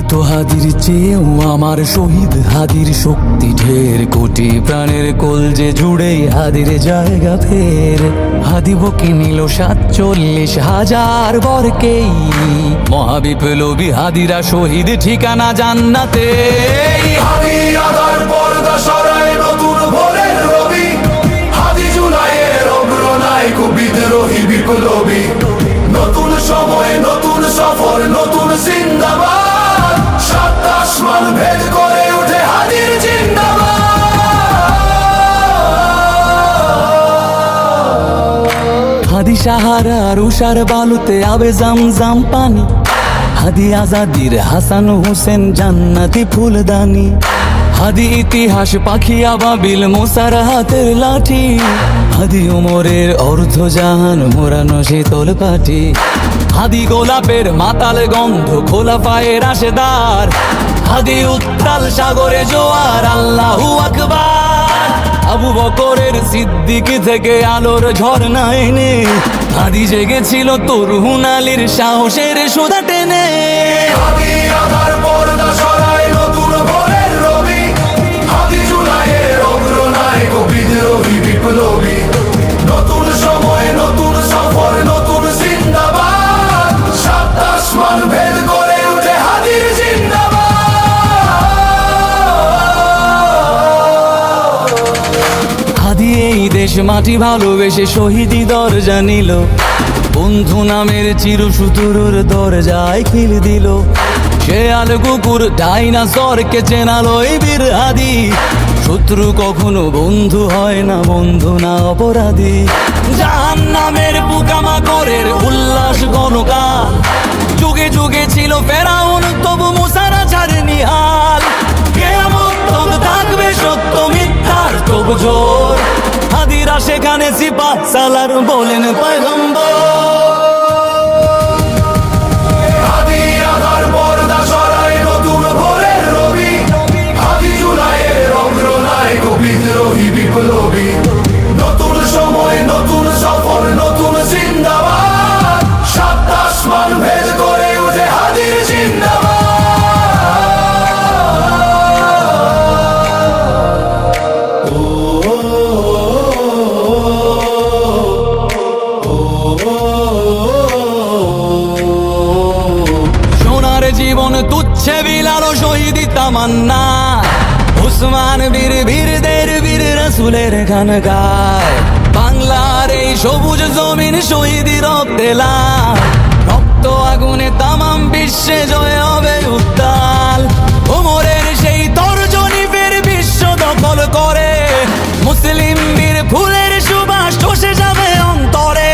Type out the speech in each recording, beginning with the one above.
মৃত হাদির চেয়েও আমার শহীদ হাদির শক্তি ঢের, কোটি প্রাণের কলজে জুড়ে হাদির জায়গা ফের। হাদি বকে নিল ৪৭,০০০ বরকেই, মহাবিপ্লবী হাদিরা শহীদ ঠিকানা জান্নাতে। হাদি আদার পর্দা সরায় নতুন ভোরের রবি, হাদি জুলাইয়ের অগ্রনায়ক বিদ্রোহী বিপ্লবী। নতুন সময় নতুন সফর নতুন জিন্দাবাদ, সাত আসমান ভেদ করে উঠে হাদির জিন্দাবাদ। হাদি সাহারার উষার বালুতে আবে জামজাম পানি, হাদি আজাদির হাসান হোসেন জান্নাতি ফুলদানি। হাদি ইতিহাস পাখি আবাবিল মোসার হাতের লাঠি, হাদি ওমরের অর্ধজাহান মোরানো শীতল পাটি। হাদি গোলাপের মাতাল গন্ধ খোলা পায়ের রাশেদার, হাদি উত্তাল সাগরে জোয়ার আল্লাহু আকবার। আবু বকরের সিদ্দিক থেকে আলোর ঝর্ণা এনে, হাদি জেগেছিল তরুণ আলীর সাহসের সুধা টেনে। হাদি আদার পর্দা সরায় নতুন ভোরের রবি, হাদি জুলাইয়ের অগ্রনায়ক বিদ্রোহী বিপ্লবী। নতুন সময় নতুন সফর নতুন জিন্দাবাদ, সাত আসমান ভেদ করে উঠে হাদির জিন্দাবাদ। হাদি এই দেশ মাটি ভালোবেসে শহীদি দরজা নিল, বন্ধু নামের চিরসুতুরুর দরজায় খিল দিল। শেয়াল কুকুর ডাইনাসরকে চেনালো এই বীর হাদি, শত্রু কখনো বন্ধু হয় না, বন্ধু না অপরাধী। জাহান্নামের পোকামাকড়ের উল্লাস গণগান, যুগে যুগে ছিল ফেরাউন তবু মুসারা ছাড়েনি হাল। কিয়ামত তক থাকবে সত্য মিথ্যার তবু জোর, হাদিরা সেখানে সিপাহ সালার বলেন পয়গম্বর। হাদি আদার পর্দা সরায় নতুন ভোরের রবি, হাদি জুলাইয়ের অগ্রনায়ক বিদ্রোহী বিপ্লবী। নতুন সময় নতুন সফর নতুন জিন্দাবাদ, সাত আসমান ভেদ করে উঠে হাদির জিন্দাবাদ। সোনার জীবন তুচ্ছে বিলালো শহীদি তামান্না, উসমান বীর বীরদের বীর রাসূলের গান গায়। বাংলার এই সবুজ জমিন শহীদি রক্তে লাল, রক্ত আগুনে তামাম বিশ্বে জয় হবে উত্তাল। ওমরের সেই তর্জনী ফের বিশ্ব দখল করে, মুসলিম বীর ফুলের সুবাস চষে যাবে অন্তরে।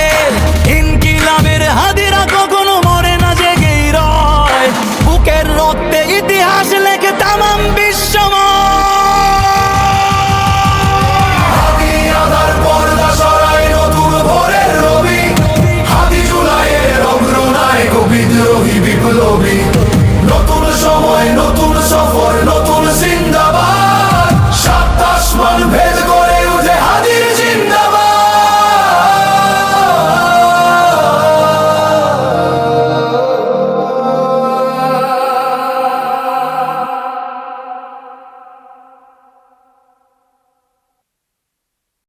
ইনকিলাবের হাদিরা কখনো মরে না, জেগেই রয়, বুকের রক্তে ইতিহাস লেখে তামাম বিশ্বময়। হাদি আদার পর্দা সরায় নতুন ভোরের রবি, হাদি জুলাইয়ের অগ্রনায়ক বিদ্রোহী বিপ্লবী। নতুন সময় নতুন